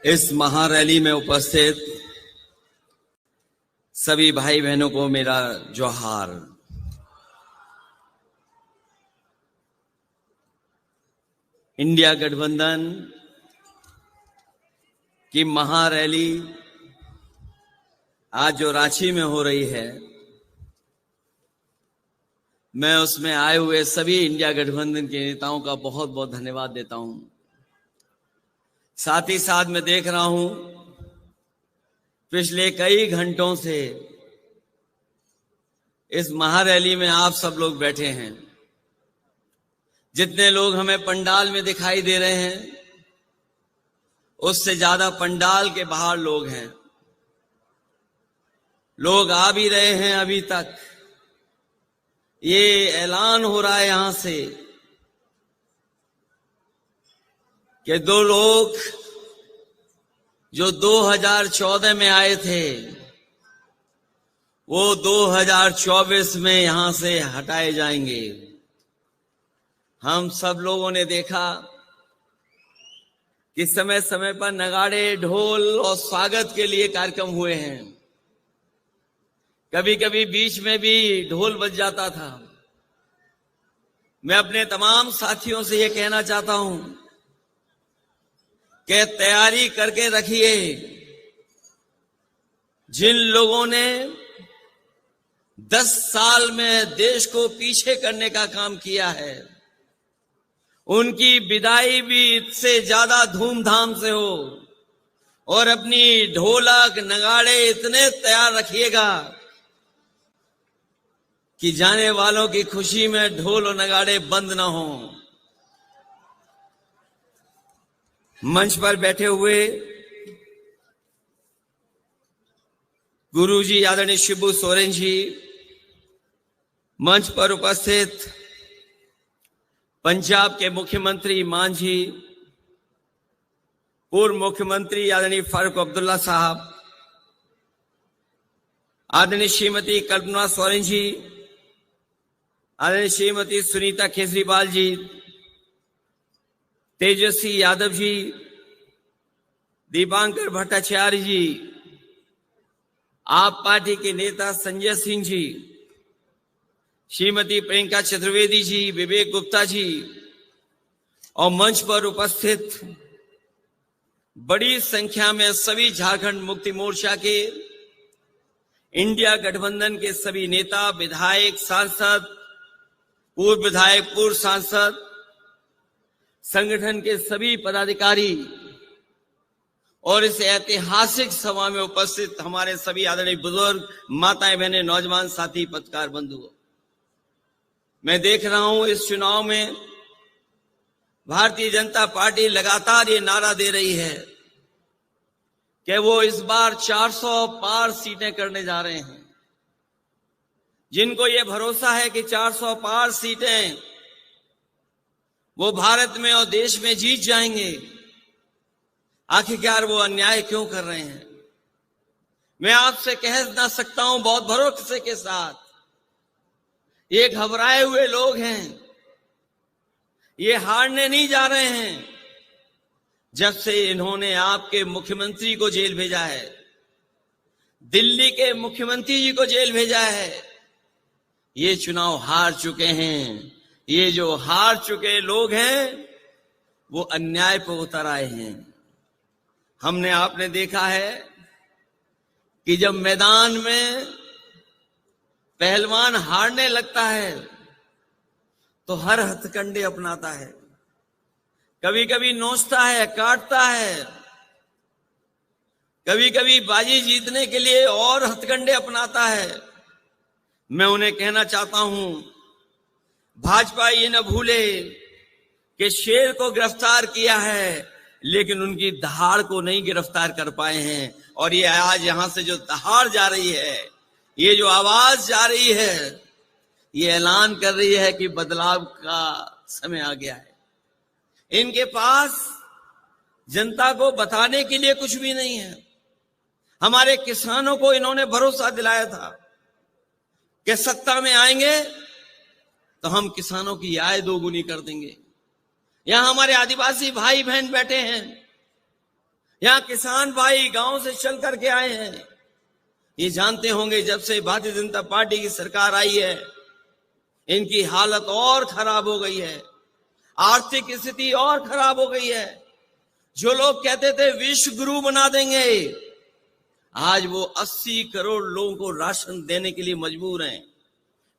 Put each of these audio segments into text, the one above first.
इस महारैली में उपस्थित सभी भाई बहनों को मेरा जोहार। इंडिया गठबंधन की महारैली आज जो रांची में हो रही है, मैं उसमें आए हुए सभी इंडिया गठबंधन के नेताओं का बहुत बहुत धन्यवाद देता हूं। साथ ही साथ मैं देख रहा हूं पिछले कई घंटों से इस महारैली में आप सब लोग बैठे हैं। जितने लोग हमें पंडाल में दिखाई दे रहे हैं, उससे ज्यादा पंडाल के बाहर लोग हैं। लोग आ भी रहे हैं। अभी तक ये ऐलान हो रहा है यहां से कि दो लोग जो 2014 में आए थे, वो 2024 में यहां से हटाए जाएंगे। हम सब लोगों ने देखा कि समय समय पर नगाड़े, ढोल और स्वागत के लिए कार्यक्रम हुए हैं। कभी कभी बीच में भी ढोल बज जाता था। मैं अपने तमाम साथियों से यह कहना चाहता हूं कि तैयारी करके रखिए। जिन लोगों ने 10 साल में देश को पीछे करने का काम किया है, उनकी विदाई भी इससे ज्यादा धूमधाम से हो। और अपनी ढोलक नगाड़े इतने तैयार रखिएगा कि जाने वालों की खुशी में ढोल और नगाड़े बंद ना हो। मंच पर बैठे हुए गुरुजी आदरणीय शिबू सोरेन जी, मंच पर उपस्थित पंजाब के मुख्यमंत्री मान जी, पूर्व मुख्यमंत्री आदरणीय फारूक अब्दुल्ला साहब, आदरणीय श्रीमती कल्पना सोरेन जी, आदरणीय श्रीमती सुनीता केजरीवाल जी, तेजस्वी यादव जी, दीपांकर भट्टाचार्य जी, आप पार्टी के नेता संजय सिंह जी, श्रीमती प्रियंका चतुर्वेदी जी, विवेक गुप्ता जी और मंच पर उपस्थित बड़ी संख्या में सभी झारखंड मुक्ति मोर्चा के, इंडिया गठबंधन के सभी नेता, विधायक, सांसद, पूर्व विधायक, पूर्व सांसद, संगठन के सभी पदाधिकारी और इस ऐतिहासिक सभा में उपस्थित हमारे सभी आदरणीय बुजुर्ग, माताएं, बहनें, नौजवान साथी, पत्रकार बंधुओं, मैं देख रहा हूं इस चुनाव में भारतीय जनता पार्टी लगातार ये नारा दे रही है कि वो इस बार 400 पार सीटें करने जा रहे हैं। जिनको ये भरोसा है कि 400 पार सीटें वो भारत में और देश में जीत जाएंगे, आखिरकार वो अन्याय क्यों कर रहे हैं? मैं आपसे कह ना सकता हूं बहुत भरोसे के साथ, ये घबराए हुए लोग हैं, ये हारने नहीं जा रहे हैं। जब से इन्होंने आपके मुख्यमंत्री को जेल भेजा है, दिल्ली के मुख्यमंत्री जी को जेल भेजा है, ये चुनाव हार चुके हैं। ये जो हार चुके लोग हैं वो अन्याय पर उतर आए हैं। हमने आपने देखा है कि जब मैदान में पहलवान हारने लगता है तो हर हथकंडे अपनाता है, कभी कभी नोचता है, काटता है, कभी कभी बाजी जीतने के लिए और हथकंडे अपनाता है। मैं उन्हें कहना चाहता हूं, भाजपा ये न भूले कि शेर को गिरफ्तार किया है लेकिन उनकी दहाड़ को नहीं गिरफ्तार कर पाए हैं। और ये आज यहां से जो दहाड़ जा रही है, ये जो आवाज जा रही है, ये ऐलान कर रही है कि बदलाव का समय आ गया है। इनके पास जनता को बताने के लिए कुछ भी नहीं है। हमारे किसानों को इन्होंने भरोसा दिलाया था कि सत्ता में आएंगे तो हम किसानों की आय दोगुनी कर देंगे। यहां हमारे आदिवासी भाई बहन बैठे हैं, यहाँ किसान भाई गांव से चल करके आए हैं। ये जानते होंगे जब से भारतीय जनता पार्टी की सरकार आई है, इनकी हालत और खराब हो गई है, आर्थिक स्थिति और खराब हो गई है। जो लोग कहते थे विश्व गुरु बना देंगे, आज वो 80 करोड़ लोगों को राशन देने के लिए मजबूर हैं।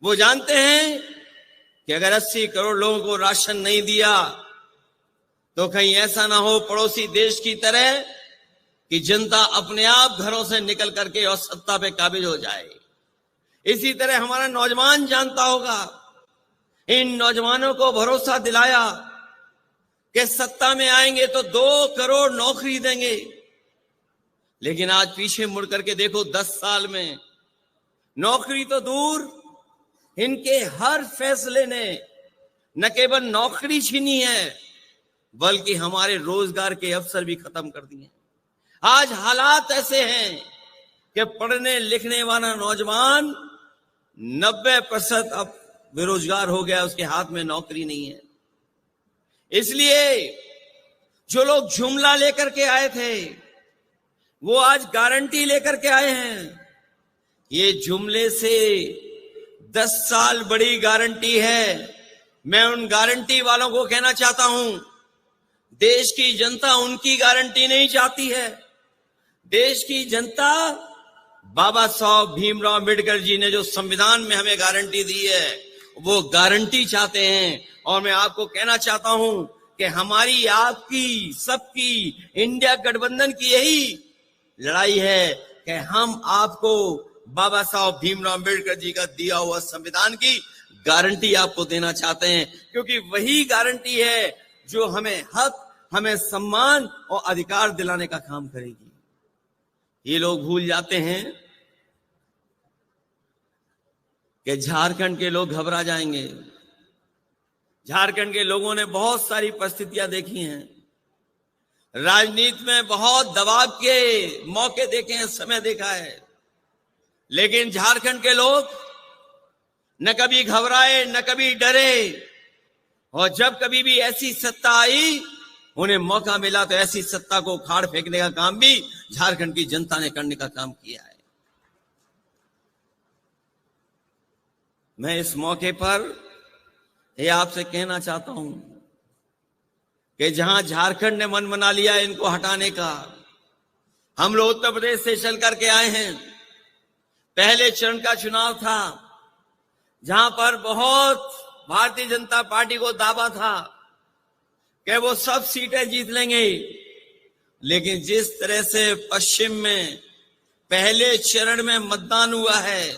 वो जानते हैं कि अगर 80 करोड़ लोगों को राशन नहीं दिया तो कहीं ऐसा ना हो पड़ोसी देश की तरह कि जनता अपने आप घरों से निकल करके और सत्ता पे काबिज हो जाए। इसी तरह हमारा नौजवान जानता होगा, इन नौजवानों को भरोसा दिलाया कि सत्ता में आएंगे तो 2 करोड़ नौकरी देंगे, लेकिन आज पीछे मुड़ करके देखो 10 साल में नौकरी तो दूर, इनके हर फैसले ने न केवल नौकरी छीनी है बल्कि हमारे रोजगार के अवसर भी खत्म कर दिए। आज हालात ऐसे हैं कि पढ़ने लिखने वाला नौजवान 90% अब बेरोजगार हो गया, उसके हाथ में नौकरी नहीं है। इसलिए जो लोग जुमला लेकर के आए थे वो आज गारंटी लेकर के आए हैं। ये जुमले से 10 साल बड़ी गारंटी है। मैं उन गारंटी वालों को कहना चाहता हूं, देश की जनता उनकी गारंटी नहीं चाहती है। देश की जनता बाबा साहब भीमराव अंबेडकर जी ने जो संविधान में हमें गारंटी दी है वो गारंटी चाहते हैं। और मैं आपको कहना चाहता हूं कि हमारी, आपकी, सबकी, इंडिया गठबंधन की यही लड़ाई है कि हम आपको बाबा साहब भीमराव अंबेडकर जी का दिया हुआ संविधान की गारंटी आपको देना चाहते हैं, क्योंकि वही गारंटी है जो हमें हक, हमें सम्मान और अधिकार दिलाने का काम करेगी। ये लोग भूल जाते हैं कि झारखंड के लोग घबरा जाएंगे। झारखंड के लोगों ने बहुत सारी परिस्थितियां देखी हैं, राजनीति में बहुत दबाव के मौके देखे हैं, समय देखा है, लेकिन झारखंड के लोग न कभी घबराए न कभी डरे। और जब कभी भी ऐसी सत्ता आई, उन्हें मौका मिला तो ऐसी सत्ता को उखाड़ फेंकने का काम भी झारखंड की जनता ने करने का काम किया है। मैं इस मौके पर ये आपसे कहना चाहता हूं कि जहां झारखंड ने मन बना लिया इनको हटाने का, हम लोग उत्तर प्रदेश से चल करके आए हैं। पहले चरण का चुनाव था जहां पर बहुत भारतीय जनता पार्टी को दावा था कि वो सब सीटें जीत लेंगे, लेकिन जिस तरह से पश्चिम में पहले चरण में मतदान हुआ है,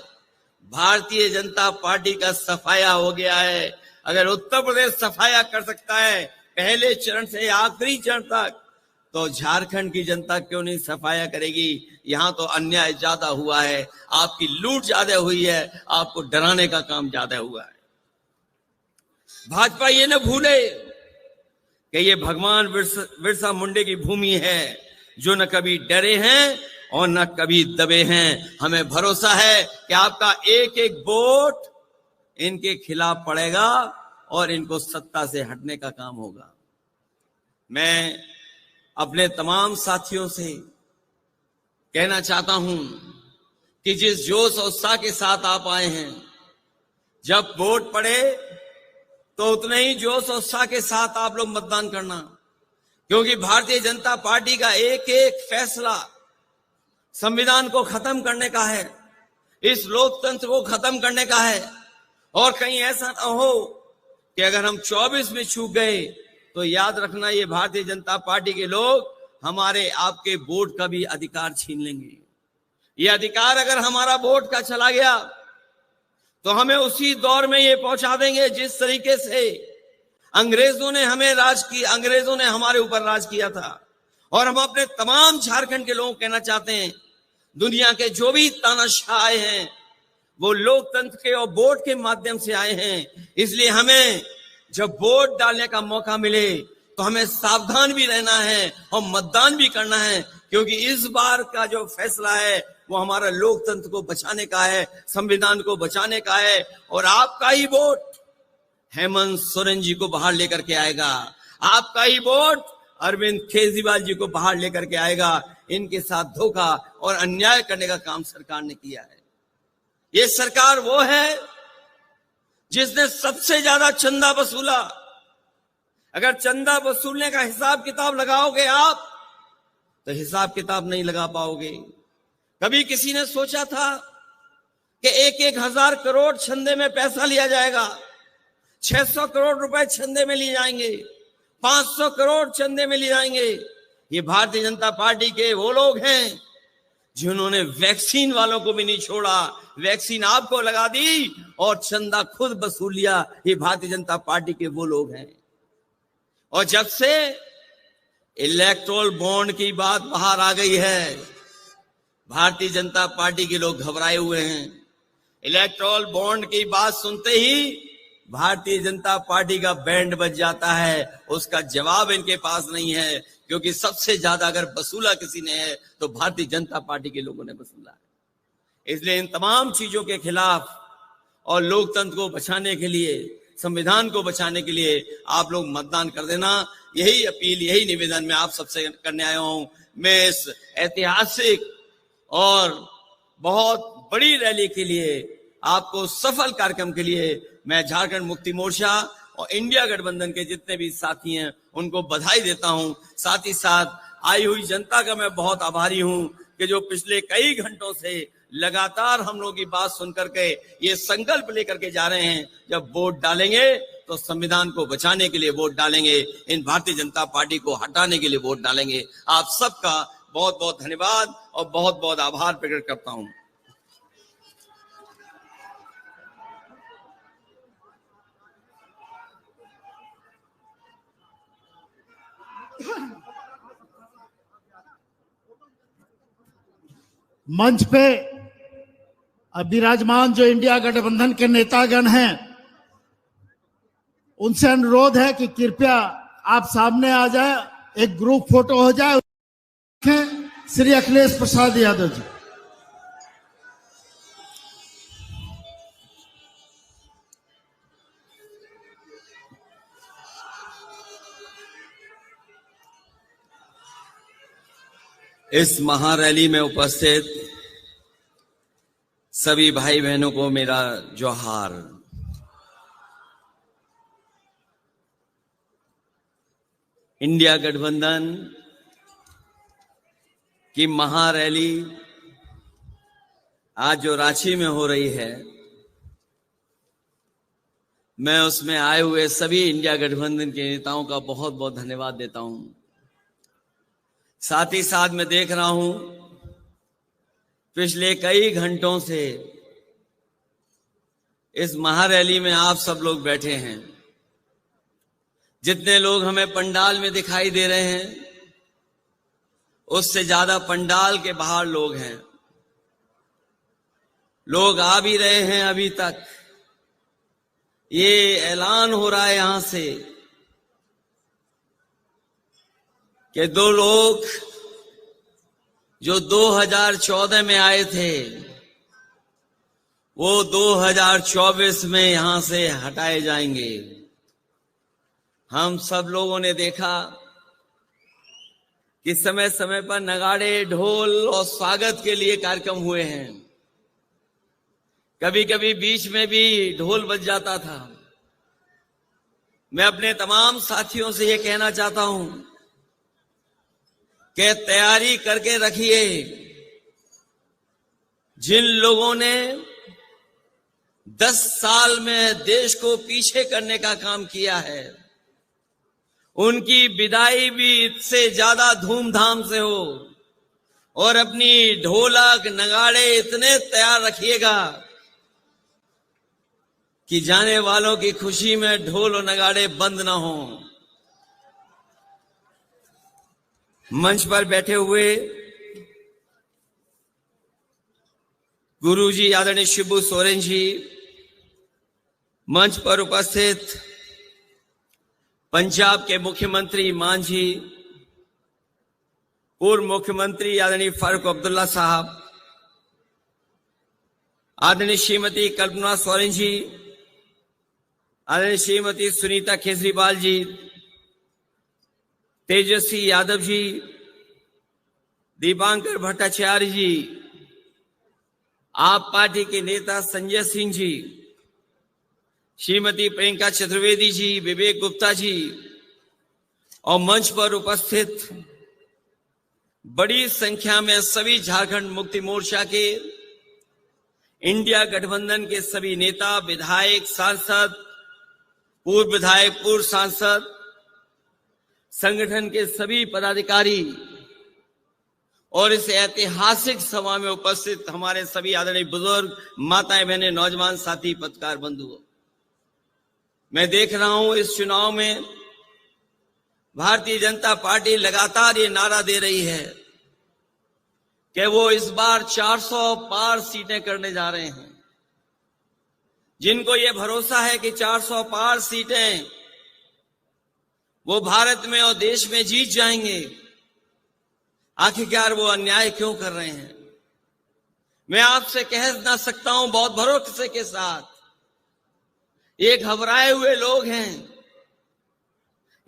भारतीय जनता पार्टी का सफाया हो गया है। अगर उत्तर प्रदेश सफाया कर सकता है पहले चरण से आखिरी चरण तक, तो झारखंड की जनता क्यों नहीं सफाया करेगी। यहां तो अन्याय ज्यादा हुआ है, आपकी लूट ज्यादा हुई है, आपको डराने का काम ज्यादा हुआ है। भाजपा ये न भूले कि ये भगवान बिरसा मुंडे की भूमि है, जो न कभी डरे हैं और न कभी दबे हैं। हमें भरोसा है कि आपका एक एक वोट इनके खिलाफ पड़ेगा और इनको सत्ता से हटने का काम होगा। मैं अपने तमाम साथियों से कहना चाहता हूं कि जिस जोश और उत्साह के साथ आप आए हैं, जब वोट पड़े तो उतने ही जोश और उत्साह के साथ आप लोग मतदान करना, क्योंकि भारतीय जनता पार्टी का एक एक फैसला संविधान को खत्म करने का है, इस लोकतंत्र को खत्म करने का है। और कहीं ऐसा ना हो कि अगर हम 24 में चूक गए तो याद रखना, ये भारतीय जनता पार्टी के लोग हमारे आपके वोट का भी अधिकार छीन लेंगे। ये अधिकार अगर हमारा वोट का चला गया तो हमें उसी दौर में ये पहुंचा देंगे जिस तरीके से अंग्रेजों ने हमें राज किया, अंग्रेजों ने हमारे ऊपर राज किया था। और हम अपने तमाम झारखंड के लोगों को कहना चाहते हैं, दुनिया के जो भी तानाशाह आए हैं वो लोकतंत्र के और वोट के माध्यम से आए हैं। इसलिए हमें जब वोट डालने का मौका मिले तो हमें सावधान भी रहना है और मतदान भी करना है, क्योंकि इस बार का जो फैसला है वो हमारा लोकतंत्र को बचाने का है, संविधान को बचाने का है। और आपका ही वोट हेमंत सोरेन जी को बाहर लेकर के आएगा, आपका ही वोट अरविंद केजरीवाल जी को बाहर लेकर के आएगा। इनके साथ धोखा और अन्याय करने का काम सरकार ने किया है। ये सरकार वो है जिसने सबसे ज्यादा चंदा वसूला। अगर चंदा वसूलने का हिसाब किताब लगाओगे आप, तो हिसाब किताब नहीं लगा पाओगे। कभी किसी ने सोचा था कि 1,000 करोड़ चंदे में पैसा लिया जाएगा, 600 करोड़ रुपए चंदे में लिए जाएंगे, 500 करोड़ चंदे में लिए जाएंगे? ये भारतीय जनता पार्टी के वो लोग हैं जिन्होंने वैक्सीन वालों को भी नहीं छोड़ा, वैक्सीन आपको लगा दी और चंदा खुद वसूल लिया। ये भारतीय जनता पार्टी के वो लोग हैं। और जब से इलेक्टोरल बॉन्ड की बात बाहर आ गई है, भारतीय जनता पार्टी के लोग घबराए हुए हैं। इलेक्टोरल बॉन्ड की बात सुनते ही भारतीय जनता पार्टी का बैंड बज जाता है। उसका जवाब इनके पास नहीं है, क्योंकि सबसे ज्यादा अगर वसूला किसी ने है तो भारतीय जनता पार्टी के लोगों ने वसूला है। इसलिए इन तमाम चीजों के खिलाफ और लोकतंत्र को बचाने के लिए, संविधान को बचाने के लिए आप लोग मतदान कर देना। यही अपील, यही निवेदन मैं आप सबसे करने आया हूं। मैं इस ऐतिहासिक और बहुत बड़ी रैली के लिए, आपको सफल कार्यक्रम के लिए मैं झारखंड मुक्ति मोर्चा और इंडिया गठबंधन के जितने भी साथी हैं उनको बधाई देता हूं। साथ ही साथ आई हुई जनता का मैं बहुत आभारी हूं कि जो पिछले कई घंटों से लगातार हम लोगों की बात सुनकर के ये संकल्प लेकर के जा रहे हैं, जब वोट डालेंगे तो संविधान को बचाने के लिए वोट डालेंगे, इन भारतीय जनता पार्टी को हटाने के लिए वोट डालेंगे। आप सबका बहुत बहुत धन्यवाद और बहुत बहुत आभार प्रकट करता हूं। मंच पे विराजमान जो इंडिया गठबंधन के नेतागण हैं, उनसे अनुरोध है कि कृपया आप सामने आ जाए, एक ग्रुप फोटो हो जाए। श्री अखिलेश प्रसाद यादव जी। इस महारैली में उपस्थित सभी भाई बहनों को मेरा जोहार। इंडिया गठबंधन की महारैली आज जो रांची में हो रही है, मैं उसमें आए हुए सभी इंडिया गठबंधन के नेताओं का बहुत बहुत धन्यवाद देता हूं। साथ ही साथ मैं देख रहा हूं पिछले कई घंटों से इस महारैली में आप सब लोग बैठे हैं। जितने लोग हमें पंडाल में दिखाई दे रहे हैं, उससे ज्यादा पंडाल के बाहर लोग हैं। लोग आ भी रहे हैं। अभी तक ये ऐलान हो रहा है यहां से कि 2 लोग जो 2014 में आए थे, वो 2024 में यहां से हटाए जाएंगे। हम सब लोगों ने देखा कि समय समय पर नगाड़े, ढोल और स्वागत के लिए कार्यक्रम हुए हैं। कभी कभी बीच में भी ढोल बज जाता था। मैं अपने तमाम साथियों से ये कहना चाहता हूं कि तैयारी करके रखिए। जिन लोगों ने 10 साल में देश को पीछे करने का काम किया है, उनकी विदाई भी इससे ज्यादा धूमधाम से हो। और अपनी ढोलक नगाड़े इतने तैयार रखिएगा कि जाने वालों की खुशी में ढोल और नगाड़े बंद ना हो। मंच पर बैठे हुए गुरुजी आदरणीय शिबू सोरेन जी, मंच पर उपस्थित पंजाब के मुख्यमंत्री मान जी, पूर्व मुख्यमंत्री आदरणीय फारूक अब्दुल्ला साहब, आदरणीय श्रीमती कल्पना सोरेन जी, आदरणीय श्रीमती सुनीता केजरीवाल जी, तेजस्वी यादव जी, दीपांकर भट्टाचार्य जी, आप पार्टी के नेता संजय सिंह जी, श्रीमती प्रियंका चतुर्वेदी जी, विवेक गुप्ता जी और मंच पर उपस्थित बड़ी संख्या में सभी झारखंड मुक्ति मोर्चा के, इंडिया गठबंधन के सभी नेता, विधायक, सांसद, पूर्व विधायक, पूर्व सांसद, संगठन के सभी पदाधिकारी और इस ऐतिहासिक सभा में उपस्थित हमारे सभी आदरणीय बुजुर्ग, माताएं, बहनें, नौजवान साथी, पत्रकार बंधुओं, मैं देख रहा हूं इस चुनाव में भारतीय जनता पार्टी लगातार ये नारा दे रही है कि वो इस बार 400 पार सीटें करने जा रहे हैं। जिनको ये भरोसा है कि 400 पार सीटें वो भारत में और देश में जीत जाएंगे, आखिरकार वो अन्याय क्यों कर रहे हैं? मैं आपसे कह ना सकता हूं बहुत भरोसे के साथ, ये घबराए हुए लोग हैं,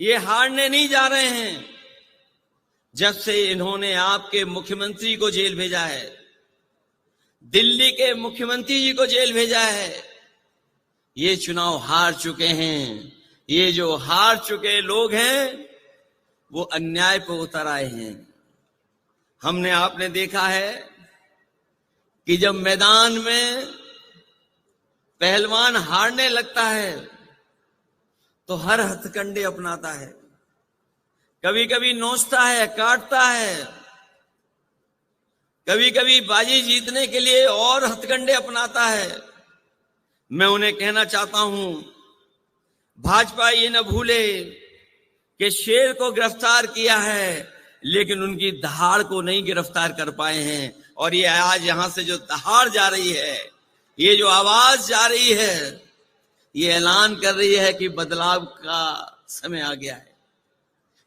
ये हारने नहीं जा रहे हैं। जब से इन्होंने आपके मुख्यमंत्री को जेल भेजा है, दिल्ली के मुख्यमंत्री जी को जेल भेजा है, ये चुनाव हार चुके हैं। ये जो हार चुके लोग हैं वो अन्याय पर उतर आए हैं। हमने आपने देखा है कि जब मैदान में पहलवान हारने लगता है तो हर हथकंडे अपनाता है, कभी कभी नोचता है, काटता है, कभी कभी बाजी जीतने के लिए और हथकंडे अपनाता है। मैं उन्हें कहना चाहता हूं, भाजपा ये न भूले कि शेर को गिरफ्तार किया है लेकिन उनकी दहाड़ को नहीं गिरफ्तार कर पाए हैं। और ये आज यहां से जो दहाड़ जा रही है, ये जो आवाज जा रही है, ये ऐलान कर रही है कि बदलाव का समय आ गया है।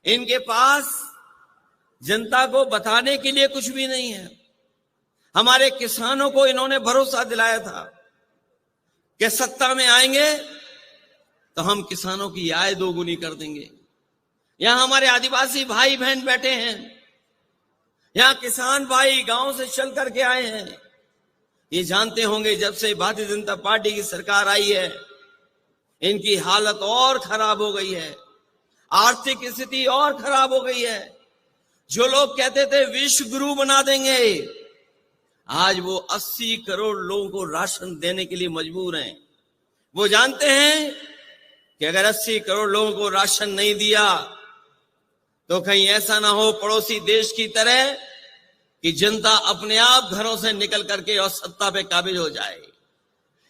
इनके पास जनता को बताने के लिए कुछ भी नहीं है। हमारे किसानों को इन्होंने भरोसा दिलाया था कि सत्ता में आएंगे तो हम किसानों की आय दोगुनी कर देंगे। यहां हमारे आदिवासी भाई बहन बैठे हैं, यहां किसान भाई गांव से चल करके आए हैं। ये जानते होंगे जब से भारतीय जनता पार्टी की सरकार आई है, इनकी हालत और खराब हो गई है, आर्थिक स्थिति और खराब हो गई है। जो लोग कहते थे विश्व गुरु बना देंगे, आज वो 80 करोड़ लोगों को राशन देने के लिए मजबूर हैं। वो जानते हैं कि अगर 80 करोड़ लोगों को राशन नहीं दिया तो कहीं ऐसा ना हो पड़ोसी देश की तरह कि जनता अपने आप घरों से निकल करके और सत्ता पे काबिज हो जाए।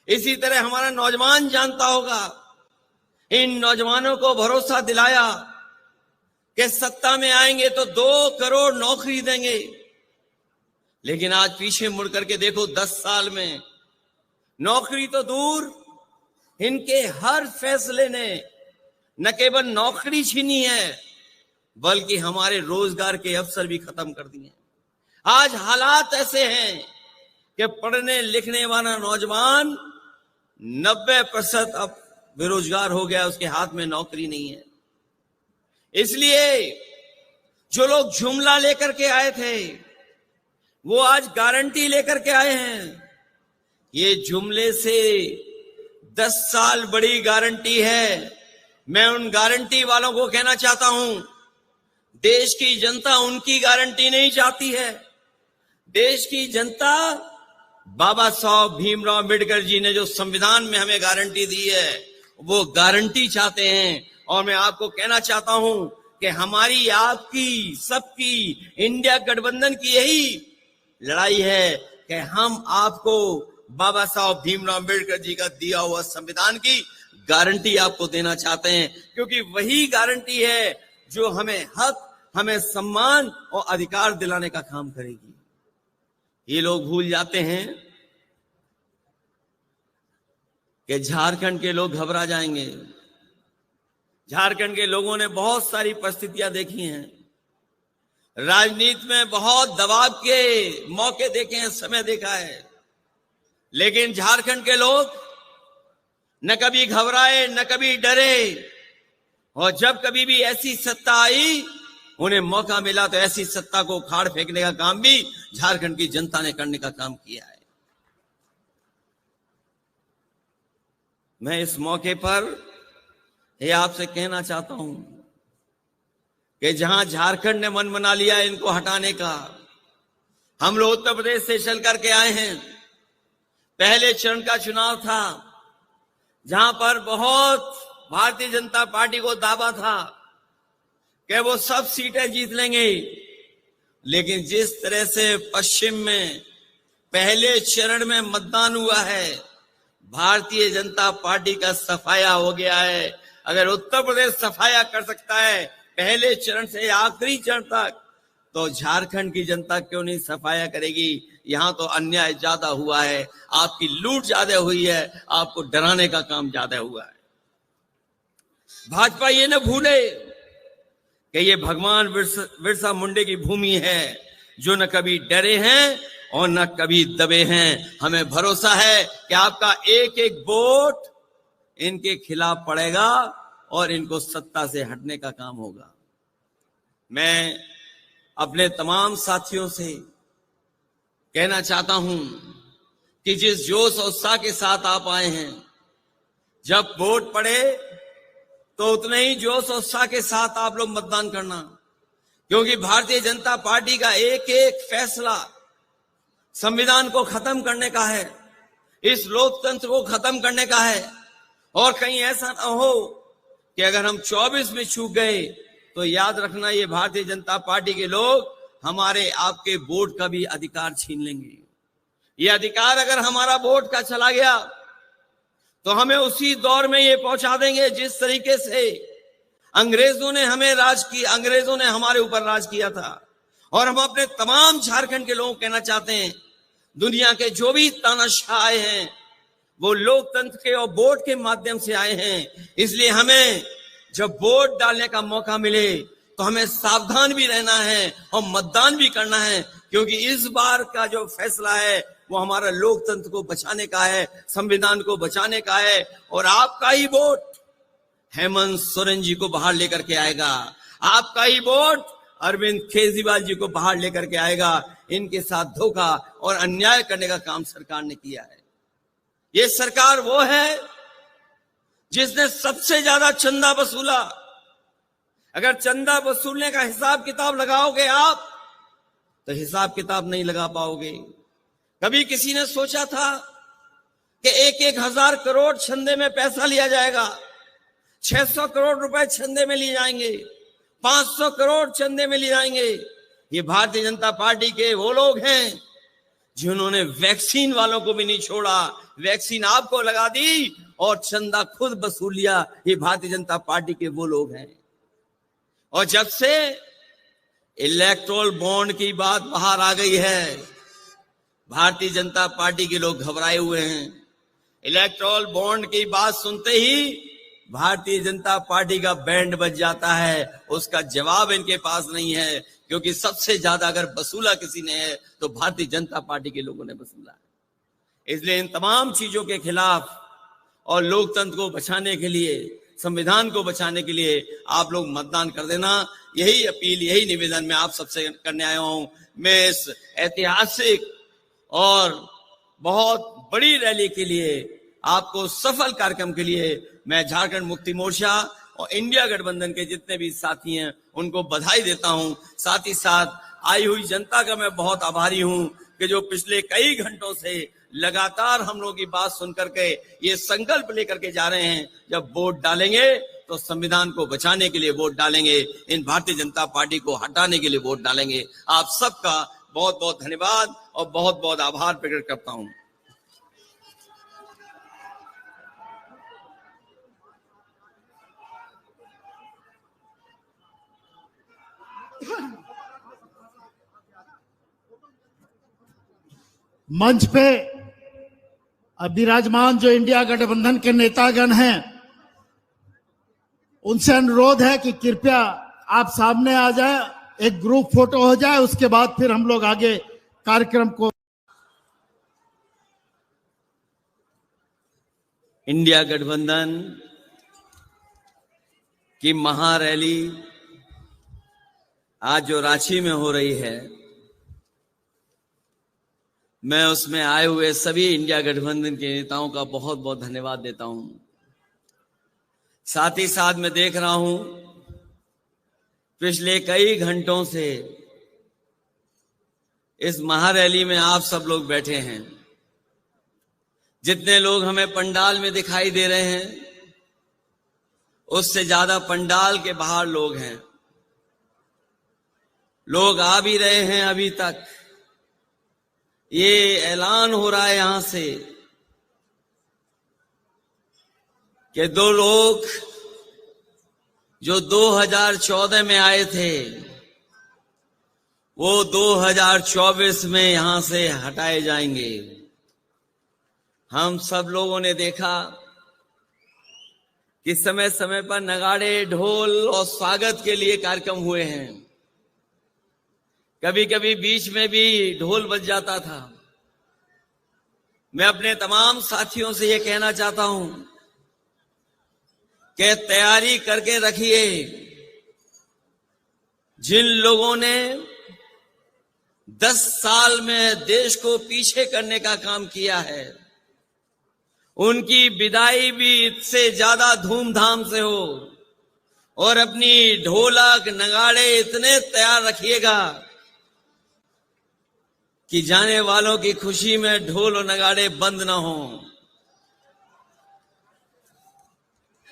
इसी तरह हमारा नौजवान जानता होगा, इन नौजवानों को भरोसा दिलाया कि सत्ता में आएंगे तो 2 करोड़ नौकरी देंगे। लेकिन आज पीछे मुड़ करके देखो, 10 साल में नौकरी तो दूर, इनके हर फैसले ने न केवल नौकरी छीनी है बल्कि हमारे रोजगार के अवसर भी खत्म कर दिए। आज हालात ऐसे हैं कि पढ़ने लिखने वाला नौजवान 90% अब बेरोजगार हो गया, उसके हाथ में नौकरी नहीं है। इसलिए जो लोग जुमला लेकर के आए थे वो आज गारंटी लेकर के आए हैं। ये जुमले से 10 साल बड़ी गारंटी है। मैं उन गारंटी वालों को कहना चाहता हूं, देश की जनता उनकी गारंटी नहीं चाहती है। देश की जनता बाबा साहब भीमराव अम्बेडकर जी ने जो संविधान में हमें गारंटी दी है वो गारंटी चाहते हैं। और मैं आपको कहना चाहता हूं कि हमारी, आपकी, सबकी, इंडिया गठबंधन की यही लड़ाई है कि हम आपको बाबा साहब भीमराव अम्बेडकर जी का दिया हुआ संविधान की गारंटी आपको देना चाहते हैं, क्योंकि वही गारंटी है जो हमें हक, हमें सम्मान और अधिकार दिलाने का काम करेगी। ये लोग भूल जाते हैं कि झारखंड के लोग घबरा जाएंगे। झारखंड के लोगों ने बहुत सारी परिस्थितियां देखी हैं, राजनीति में बहुत दबाव के मौके देखे हैं, समय देखा है, लेकिन झारखंड के लोग न कभी घबराए, न कभी डरे। और जब कभी भी ऐसी सत्ता आई उन्हें मौका मिला तो ऐसी सत्ता को उखाड़ फेंकने का काम भी झारखंड की जनता ने करने का काम किया है। मैं इस मौके पर यह आपसे कहना चाहता हूं कि जहां झारखंड ने मन बना लिया है इनको हटाने का, हम लोग उत्तर प्रदेश से चल करके आए हैं। पहले चरण का चुनाव था जहां पर बहुत भारतीय जनता पार्टी को दावा था कि वो सब सीटें जीत लेंगे, लेकिन जिस तरह से पश्चिम में पहले चरण में मतदान हुआ है, भारतीय जनता पार्टी का सफाया हो गया है। अगर उत्तर प्रदेश सफाया कर सकता है पहले चरण से आखिरी चरण तक, तो झारखंड की जनता क्यों नहीं सफाया करेगी। यहां तो अन्याय ज्यादा हुआ है, आपकी लूट ज्यादा हुई है, आपको डराने का काम ज्यादा हुआ है। भाजपा ये न भूले कि ये भगवान बिरसा मुंडे की भूमि है, जो न कभी डरे हैं और न कभी दबे हैं। हमें भरोसा है कि आपका एक एक वोट इनके खिलाफ पड़ेगा और इनको सत्ता से हटने का काम होगा। मैं अपने तमाम साथियों से कहना चाहता हूं कि जिस जोश और उत्साह के साथ आप आए हैं, जब वोट पड़े तो उतने ही जोश और उत्साह के साथ आप लोग मतदान करना, क्योंकि भारतीय जनता पार्टी का एक एक फैसला संविधान को खत्म करने का है, इस लोकतंत्र को खत्म करने का है। और कहीं ऐसा ना हो कि अगर हम 24 में चूक गए तो याद रखना ये भारतीय जनता पार्टी के लोग हमारे आपके वोट का भी अधिकार छीन लेंगे। ये अधिकार अगर हमारा वोट का चला गया तो हमें उसी दौर में ये पहुंचा देंगे जिस तरीके से अंग्रेजों ने हमें राज किया, अंग्रेजों ने हमारे ऊपर राज किया था। और हम अपने तमाम झारखंड के लोगों को कहना चाहते हैं, दुनिया के जो भी तानाशाह आए हैं वो लोकतंत्र के और वोट के माध्यम से आए हैं। इसलिए हमें जब वोट डालने का मौका मिले तो हमें सावधान भी रहना है और मतदान भी करना है, क्योंकि इस बार का जो फैसला है वो हमारा लोकतंत्र को बचाने का है, संविधान को बचाने का है। और आपका ही वोट हेमंत सोरेन जी को बाहर लेकर के आएगा, आपका ही वोट अरविंद केजरीवाल जी को बाहर लेकर के आएगा। इनके साथ धोखा और अन्याय करने का काम सरकार ने किया है। ये सरकार वो है जिसने सबसे ज्यादा चंदा वसूला। अगर चंदा वसूलने का हिसाब किताब लगाओगे आप तो हिसाब किताब नहीं लगा पाओगे। कभी किसी ने सोचा था कि 1,000 करोड़ चंदे में पैसा लिया जाएगा, 600 करोड़ रुपए चंदे में लिए जाएंगे, 500 करोड़ चंदे में लिए जाएंगे। ये भारतीय जनता पार्टी के वो लोग हैं जिन्होंने वैक्सीन वालों को भी नहीं छोड़ा, वैक्सीन आपको लगा दी और चंदा खुद वसूल लिया। ये भारतीय जनता पार्टी के वो लोग हैं। और जब से इलेक्टोरल बॉन्ड की बात बाहर आ गई है, भारतीय जनता पार्टी के लोग घबराए हुए हैं। इलेक्टोरल बॉन्ड की बात सुनते ही भारतीय जनता पार्टी का बैंड बज जाता है। उसका जवाब इनके पास नहीं है, क्योंकि सबसे ज्यादा अगर वसूला किसी ने है तो भारतीय जनता पार्टी के लोगों ने वसूला है। इसलिए इन तमाम चीजों के खिलाफ और लोकतंत्र को बचाने के लिए, संविधान को बचाने के लिए आप लोग मतदान कर देना। यही अपील, यही निवेदन मैं आप सबसे करने आया हूं। मैं इस ऐतिहासिक और बहुत बड़ी रैली के लिए, आपको सफल कार्यक्रम के लिए मैं झारखंड मुक्ति मोर्चा और इंडिया गठबंधन के जितने भी साथी हैं उनको बधाई देता हूं। साथ ही साथ आई हुई जनता का मैं बहुत आभारी हूं कि जो पिछले कई घंटों से लगातार हम लोगों की बात सुन करके ये संकल्प लेकर के जा रहे हैं, जब वोट डालेंगे तो संविधान को बचाने के लिए वोट डालेंगे, इन भारतीय जनता पार्टी को हटाने के लिए वोट डालेंगे। आप सबका बहुत बहुत धन्यवाद और बहुत बहुत आभार प्रकट करता हूं। मंच पे विराजमान जो इंडिया गठबंधन के नेतागण हैं, उनसे अनुरोध है कि कृपया आप सामने आ जाए, एक ग्रुप फोटो हो जाए, उसके बाद फिर हम लोग आगे कार्यक्रम को। इंडिया गठबंधन की महारैली आज जो रांची में हो रही है, मैं उसमें आए हुए सभी इंडिया गठबंधन के नेताओं का बहुत बहुत धन्यवाद देता हूं। साथ ही साथ मैं देख रहा हूं पिछले कई घंटों से इस महारैली में आप सब लोग बैठे हैं। जितने लोग हमें पंडाल में दिखाई दे रहे हैं, उससे ज्यादा पंडाल के बाहर लोग हैं। लोग आ भी रहे हैं। अभी तक ये ऐलान हो रहा है यहां से कि 2 लोग जो 2014 में आए थे, वो 2024 में यहां से हटाए जाएंगे। हम सब लोगों ने देखा कि समय समय पर नगाड़े, ढोल और स्वागत के लिए कार्यक्रम हुए हैं। कभी कभी बीच में भी ढोल बज जाता था। मैं अपने तमाम साथियों से यह कहना चाहता हूं कि तैयारी करके रखिए। जिन लोगों ने 10 साल में देश को पीछे करने का काम किया है, उनकी विदाई भी इससे ज्यादा धूमधाम से हो। और अपनी ढोलक नगाड़े इतने तैयार रखिएगा कि जाने वालों की खुशी में ढोल और नगाड़े बंद ना हो।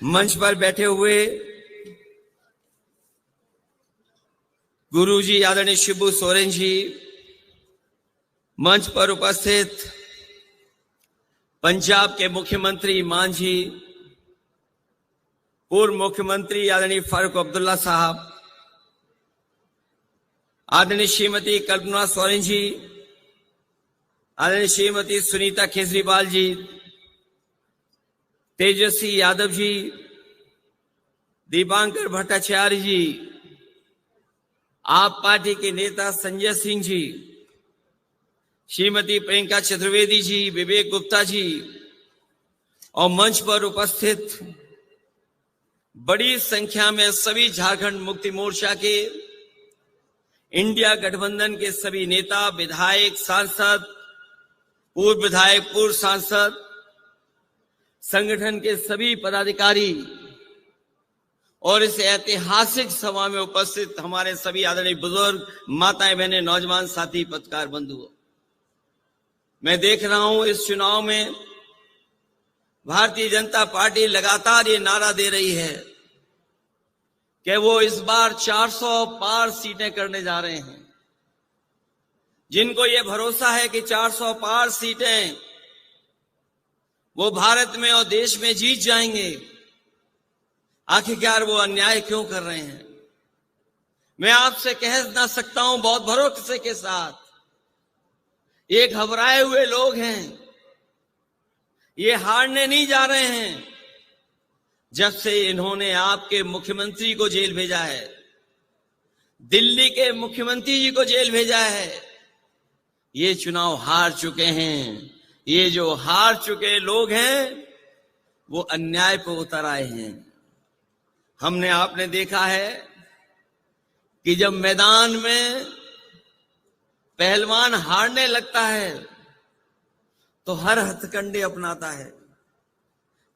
मंच पर बैठे हुए गुरुजी आदरणीय शिबू सोरेन जी, मंच पर उपस्थित पंजाब के मुख्यमंत्री मान जी, पूर्व मुख्यमंत्री आदरणीय फारूक अब्दुल्ला साहब, आदरणीय श्रीमती कल्पना सोरेन जी, आदरणीय श्रीमती सुनीता केजरीवाल जी, तेजस्वी यादव जी, दीपांकर भट्टाचार्य जी, आप पार्टी के नेता संजय सिंह जी, श्रीमती प्रियंका चतुर्वेदी जी, विवेक गुप्ता जी और मंच पर उपस्थित बड़ी संख्या में सभी झारखंड मुक्ति मोर्चा के, इंडिया गठबंधन के सभी नेता, विधायक, सांसद, पूर्व विधायक, पूर्व सांसद, संगठन के सभी पदाधिकारी और इस ऐतिहासिक सभा में उपस्थित हमारे सभी आदरणीय बुजुर्ग, माताएं, बहनें, नौजवान साथी, पत्रकार बंधुओं, मैं देख रहा हूं इस चुनाव में भारतीय जनता पार्टी लगातार ये नारा दे रही है कि वो इस बार 400 पार सीटें करने जा रहे हैं। जिनको ये भरोसा है कि 400 पार सीटें वो भारत में और देश में जीत जाएंगे, आखिरकार वो अन्याय क्यों कर रहे हैं? मैं आपसे कह ना सकता हूं बहुत भरोसे के साथ, ये घबराए हुए लोग हैं, ये हारने नहीं जा रहे हैं। जब से इन्होंने आपके मुख्यमंत्री को जेल भेजा है, दिल्ली के मुख्यमंत्री जी को जेल भेजा है, ये चुनाव हार चुके हैं। ये जो हार चुके लोग हैं वो अन्याय पर उतर आए हैं। हमने आपने देखा है कि जब मैदान में पहलवान हारने लगता है तो हर हथकंडे अपनाता है,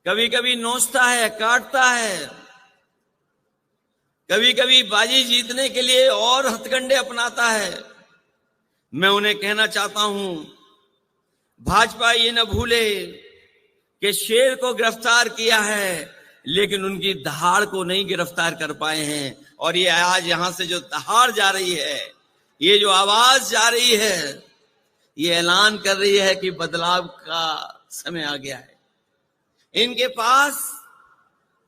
कभी कभी नोचता है, काटता है, कभी कभी बाजी जीतने के लिए और हथकंडे अपनाता है। मैं उन्हें कहना चाहता हूं, भाजपा ये न भूले कि शेर को गिरफ्तार किया है लेकिन उनकी दहाड़ को नहीं गिरफ्तार कर पाए हैं। और ये आज यहां से जो दहाड़ जा रही है, ये जो आवाज जा रही है, ये ऐलान कर रही है कि बदलाव का समय आ गया है। इनके पास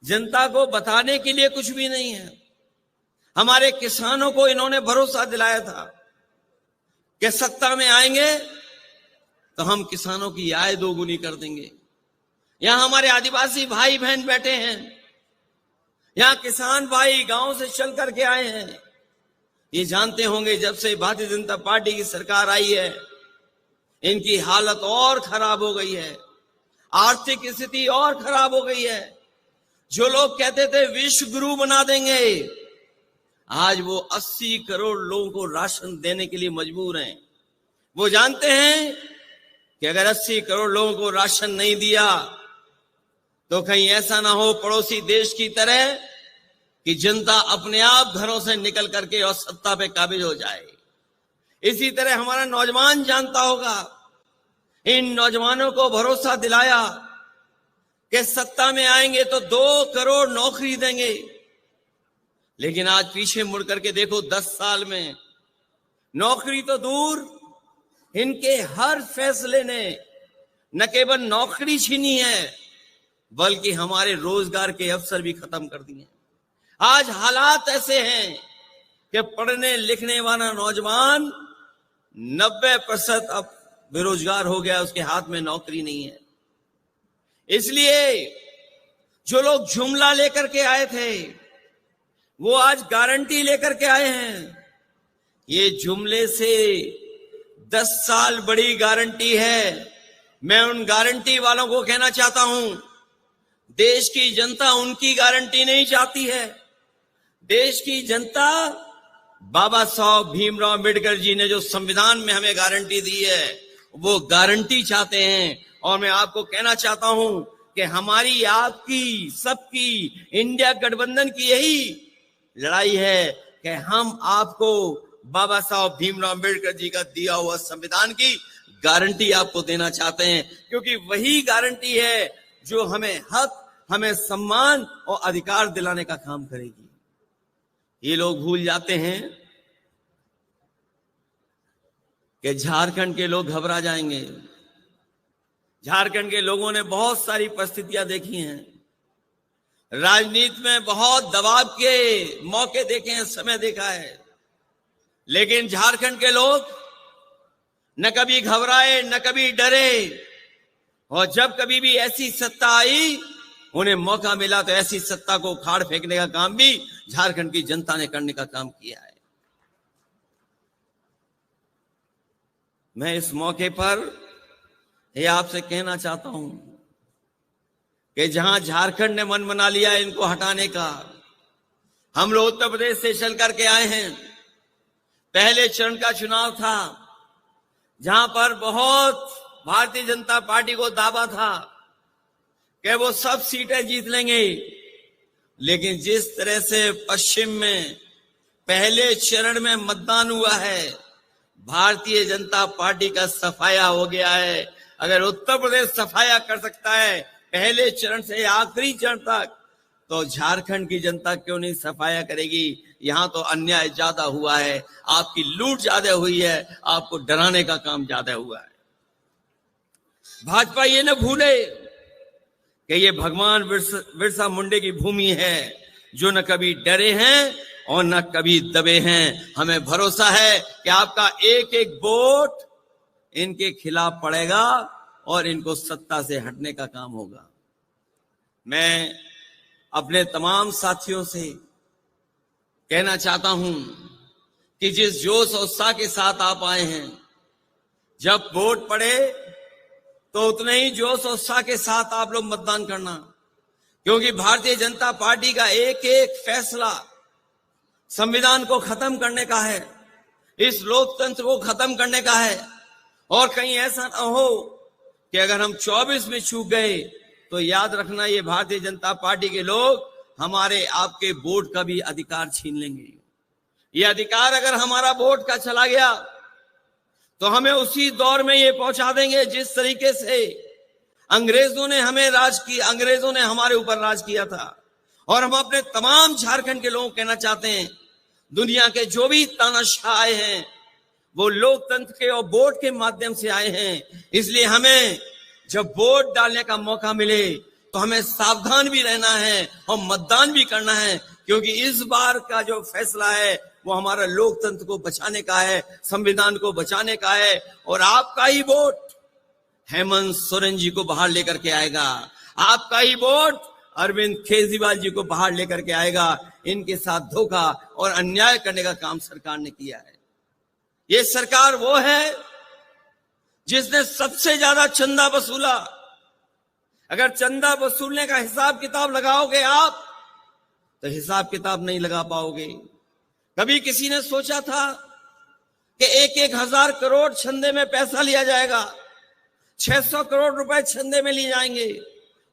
जनता को बताने के लिए कुछ भी नहीं है। हमारे किसानों को इन्होंने भरोसा दिलाया था कि सत्ता में आएंगे तो हम किसानों की आय दोगुनी कर देंगे। यहां हमारे आदिवासी भाई बहन बैठे हैं, यहां किसान भाई गांव से चल करके आए हैं। ये जानते होंगे जब से भारतीय जनता पार्टी की सरकार आई है, इनकी हालत और खराब हो गई है, आर्थिक स्थिति और खराब हो गई है। जो लोग कहते थे विश्व गुरु बना देंगे, आज वो 80 करोड़ लोगों को राशन देने के लिए मजबूर हैं। वो जानते हैं कि अगर 80 करोड़ लोगों को राशन नहीं दिया तो कहीं ऐसा ना हो पड़ोसी देश की तरह कि जनता अपने आप घरों से निकल करके और सत्ता पे काबिज हो जाए। इसी तरह हमारा नौजवान जानता होगा, इन नौजवानों को भरोसा दिलाया कि सत्ता में आएंगे तो 2 करोड़ नौकरी देंगे, लेकिन आज पीछे मुड़ करके देखो 10 साल में नौकरी तो दूर, इनके हर फैसले ने न केवल नौकरी छीनी है बल्कि हमारे रोजगार के अवसर भी खत्म कर दिए। आज हालात ऐसे हैं कि पढ़ने लिखने वाला नौजवान 90% अब बेरोजगार हो गया, उसके हाथ में नौकरी नहीं है। इसलिए जो लोग जुमला लेकर के आए थे वो आज गारंटी लेकर के आए हैं। ये जुमले से 10 साल बड़ी गारंटी है। मैं उन गारंटी वालों को कहना चाहता हूं, देश की जनता उनकी गारंटी नहीं चाहती है। देश की जनता बाबा साहब भीमराव अम्बेडकर जी ने जो संविधान में हमें गारंटी दी है वो गारंटी चाहते हैं। और मैं आपको कहना चाहता हूं कि हमारी, आपकी, सबकी, इंडिया गठबंधन की यही लड़ाई है कि हम आपको बाबा साहब भीमराव अम्बेडकर जी का दिया हुआ संविधान की गारंटी आपको देना चाहते हैं, क्योंकि वही गारंटी है जो हमें हक, हमें सम्मान और अधिकार दिलाने का काम करेगी। ये लोग भूल जाते हैं कि झारखंड के लोग घबरा जाएंगे। झारखंड के लोगों ने बहुत सारी परिस्थितियां देखी हैं, राजनीति में बहुत दबाव के मौके देखे हैं, समय देखा है, लेकिन झारखंड के लोग न कभी घबराए न कभी डरे। और जब कभी भी ऐसी सत्ता आई, उन्हें मौका मिला तो ऐसी सत्ता को उखाड़ फेंकने का काम भी झारखंड की जनता ने करने का काम किया है। मैं इस मौके पर यह आपसे कहना चाहता हूं कि जहां झारखंड ने मन बना लिया है इनको हटाने का, हम लोग उत्तर प्रदेश से चल करके आए हैं। पहले चरण का चुनाव था जहां पर बहुत भारतीय जनता पार्टी को दावा था कि वो सब सीटें जीत लेंगे, लेकिन जिस तरह से पश्चिम में पहले चरण में मतदान हुआ है, भारतीय जनता पार्टी का सफाया हो गया है। अगर उत्तर प्रदेश सफाया कर सकता है पहले चरण से आखिरी चरण तक, तो झारखंड की जनता क्यों नहीं सफाया करेगी। यहां तो अन्याय ज्यादा हुआ है, आपकी लूट ज्यादा हुई है, आपको डराने का काम ज्यादा हुआ है। भाजपा ये न भूले कि ये भगवान बिरसा मुंडे की भूमि है, जो न कभी डरे हैं और न कभी दबे हैं। हमें भरोसा है कि आपका एक एक वोट इनके खिलाफ पड़ेगा और इनको सत्ता से हटने का काम होगा। मैं अपने तमाम साथियों से कहना चाहता हूं कि जिस जोश और उत्साह के साथ आप आए हैं, जब वोट पड़े तो उतने ही जोश और उत्साह के साथ आप लोग मतदान करना, क्योंकि भारतीय जनता पार्टी का एक एक फैसला संविधान को खत्म करने का है, इस लोकतंत्र को खत्म करने का है। और कहीं ऐसा ना हो कि अगर हम 24 में चूक गए तो याद रखना, ये भारतीय जनता पार्टी के लोग हमारे आपके वोट का भी अधिकार छीन लेंगे। ये अधिकार अगर हमारा वोट का चला गया तो हमें उसी दौर में ये पहुंचा देंगे जिस तरीके से अंग्रेजों ने हमें राज किया, अंग्रेजों ने हमारे ऊपर राज किया था। और हम अपने तमाम झारखंड के लोगों को कहना चाहते हैं, दुनिया के जो भी तानाशाह आए हैं वो लोकतंत्र के और वोट के माध्यम से आए हैं। इसलिए हमें जब वोट डालने का मौका मिले तो हमें सावधान भी रहना है और मतदान भी करना है, क्योंकि इस बार का जो फैसला है वो हमारा लोकतंत्र को बचाने का है, संविधान को बचाने का है। और आपका ही वोट हेमंत सोरेन जी को बाहर लेकर के आएगा, आपका ही वोट अरविंद केजरीवाल जी को बाहर लेकर के आएगा। इनके साथ धोखा और अन्याय करने का काम सरकार ने किया है। ये सरकार वो है जिसने सबसे ज्यादा चंदा वसूला। अगर चंदा वसूलने का हिसाब किताब लगाओगे आप तो हिसाब किताब नहीं लगा पाओगे। कभी किसी ने सोचा था कि 1,000 करोड़ छंदे में पैसा लिया जाएगा, 600 करोड़ रुपए छंदे में लिए जाएंगे,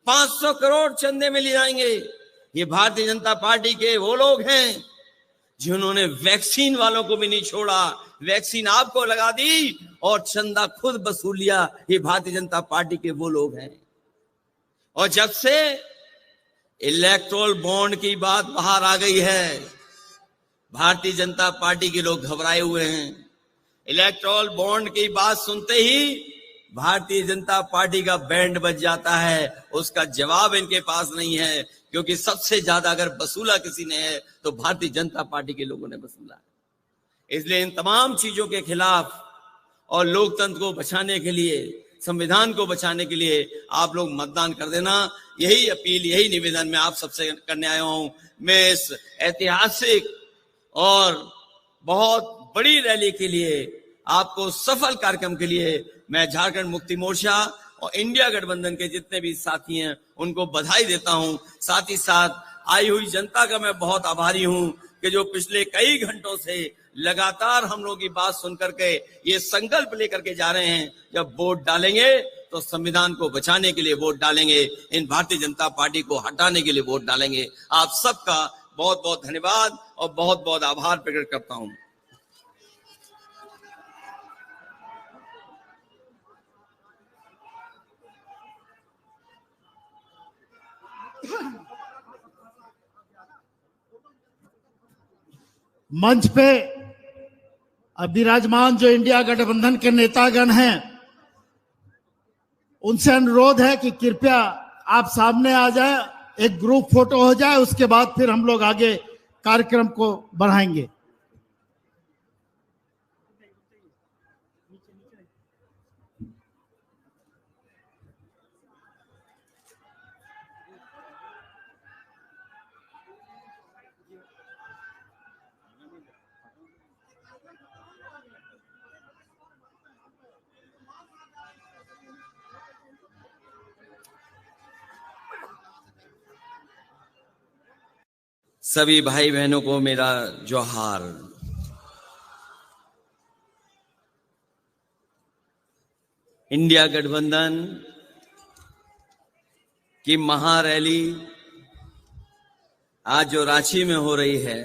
500 करोड़ चंदे में लिए जाएंगे? ये भारतीय जनता पार्टी के वो लोग हैं जिन्होंने वैक्सीन वालों को भी नहीं छोड़ा, वैक्सीन आपको लगा दी और चंदा खुद वसूल लिया। ये भारतीय जनता पार्टी के वो लोग हैं। और जब से इलेक्टोरल बॉन्ड की बात बाहर आ गई है, भारतीय जनता पार्टी के लोग घबराए हुए हैं। इलेक्टोरल बॉन्ड की बात सुनते ही भारतीय जनता पार्टी का बैंड बज जाता है। उसका जवाब इनके पास नहीं है, क्योंकि सबसे ज्यादा अगर वसूला किसी ने है तो भारतीय जनता पार्टी के लोगों ने वसूला है। इसलिए इन तमाम चीजों के खिलाफ और लोकतंत्र को बचाने के लिए, संविधान को बचाने के लिए आप लोग मतदान कर देना। यही अपील, यही निवेदन मैं आप सबसे करने आया हूं। मैं इस ऐतिहासिक और बहुत बड़ी रैली के लिए, आपको सफल कार्यक्रम के लिए मैं झारखंड मुक्ति मोर्चा और इंडिया गठबंधन के जितने भी साथी हैं उनको बधाई देता हूं। साथ ही साथ आई हुई जनता का मैं बहुत आभारी हूं कि जो पिछले कई घंटों से लगातार हम लोग की बात सुन करके ये संकल्प लेकर के जा रहे हैं, जब वोट डालेंगे तो संविधान को बचाने के लिए वोट डालेंगे, इन भारतीय जनता पार्टी को हटाने के लिए वोट डालेंगे। आप सबका बहुत बहुत धन्यवाद और बहुत बहुत आभार प्रकट करता हूं। मंच पे विराजमान जो इंडिया गठबंधन के नेतागण हैं, उनसे अनुरोध है कि कृपया आप सामने आ जाए, एक ग्रुप फोटो हो जाए, उसके बाद फिर हम लोग आगे कार्यक्रम को बढ़ाएंगे। सभी भाई बहनों को मेरा जोहार। इंडिया गठबंधन की महारैली आज जो रांची में हो रही है,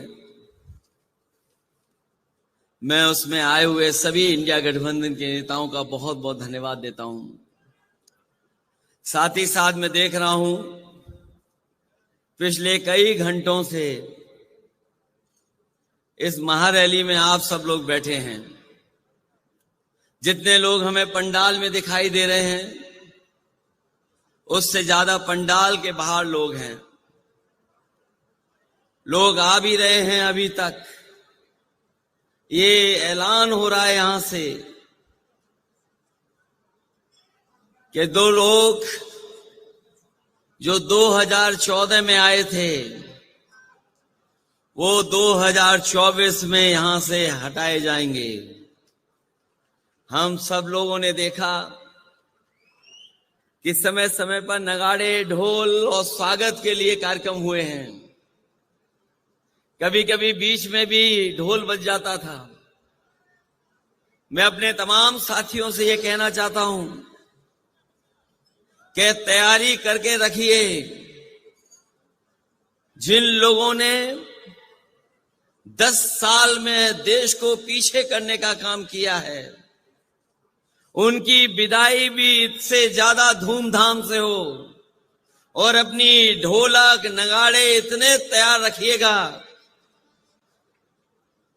मैं उसमें आए हुए सभी इंडिया गठबंधन के नेताओं का बहुत बहुत धन्यवाद देता हूं। साथ ही साथ मैं देख रहा हूं पिछले कई घंटों से इस महारैली में आप सब लोग बैठे हैं। जितने लोग हमें पंडाल में दिखाई दे रहे हैं, उससे ज्यादा पंडाल के बाहर लोग हैं। लोग आ भी रहे हैं। अभी तक ये ऐलान हो रहा है यहां से कि दो लोग जो 2014 में आए थे, वो 2024 में यहां से हटाए जाएंगे। हम सब लोगों ने देखा कि समय समय पर नगाड़े, ढोल और स्वागत के लिए कार्यक्रम हुए हैं। कभी कभी बीच में भी ढोल बज जाता था। मैं अपने तमाम साथियों से ये कहना चाहता हूं कि तैयारी करके रखिए। जिन लोगों ने 10 साल में देश को पीछे करने का काम किया है, उनकी विदाई भी इससे ज्यादा धूमधाम से हो। और अपनी ढोलक नगाड़े इतने तैयार रखिएगा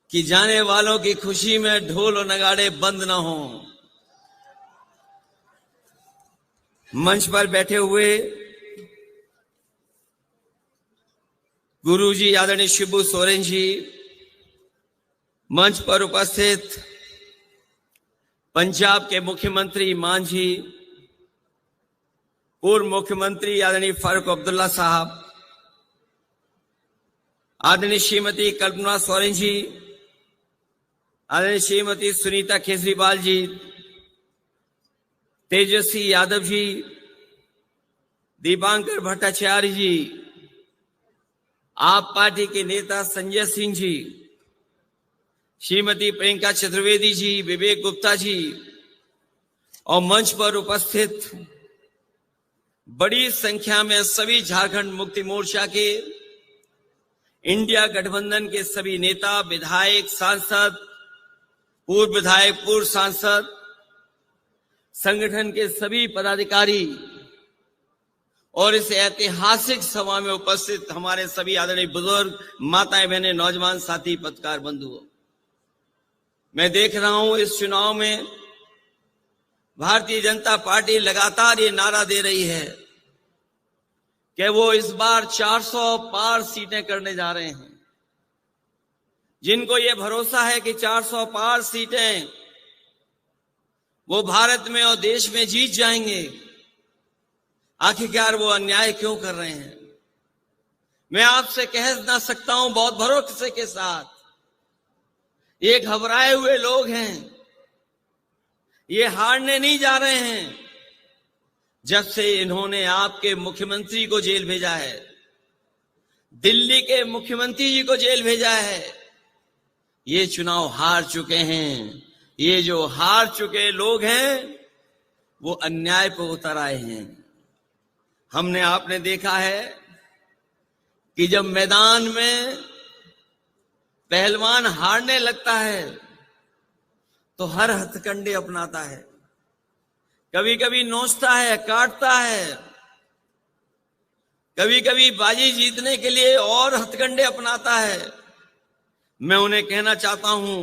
कि जाने वालों की खुशी में ढोल और नगाड़े बंद ना हो। मंच पर बैठे हुए गुरुजी आदरणीय शिबू सोरेन जी, मंच पर उपस्थित पंजाब के मुख्यमंत्री मान जी, पूर्व मुख्यमंत्री आदरणीय फारूक अब्दुल्ला साहब, आदरणीय श्रीमती कल्पना सोरेन जी, आदरणीय श्रीमती सुनीता केजरीवाल जी, तेजस्वी यादव जी, दीपांकर भट्टाचार्य जी, आप पार्टी के नेता संजय सिंह जी, श्रीमती प्रियंका चतुर्वेदी जी, विवेक गुप्ता जी और मंच पर उपस्थित बड़ी संख्या में सभी झारखंड मुक्ति मोर्चा के, इंडिया गठबंधन के सभी नेता, विधायक, सांसद, पूर्व विधायक, पूर्व सांसद, संगठन के सभी पदाधिकारी और इस ऐतिहासिक सभा में उपस्थित हमारे सभी आदरणीय बुजुर्ग, माताएं, बहनें, नौजवान साथी, पत्रकार बंधुओं, मैं देख रहा हूं इस चुनाव में भारतीय जनता पार्टी लगातार ये नारा दे रही है कि वो इस बार 400 पार सीटें करने जा रहे हैं। जिनको ये भरोसा है कि 400 पार सीटें वो भारत में और देश में जीत जाएंगे, आखिरकार वो अन्याय क्यों कर रहे हैं? मैं आपसे कह ना सकता हूं बहुत भरोसे के साथ, ये घबराए हुए लोग हैं, ये हारने नहीं जा रहे हैं। जब से इन्होंने आपके मुख्यमंत्री को जेल भेजा है, दिल्ली के मुख्यमंत्री जी को जेल भेजा है, ये चुनाव हार चुके हैं। ये जो हार चुके लोग हैं वो अन्याय पर उतर आए हैं। हमने आपने देखा है कि जब मैदान में पहलवान हारने लगता है तो हर हथकंडे अपनाता है, कभी कभी नोचता है, काटता है, कभी कभी बाजी जीतने के लिए और हथकंडे अपनाता है। मैं उन्हें कहना चाहता हूं,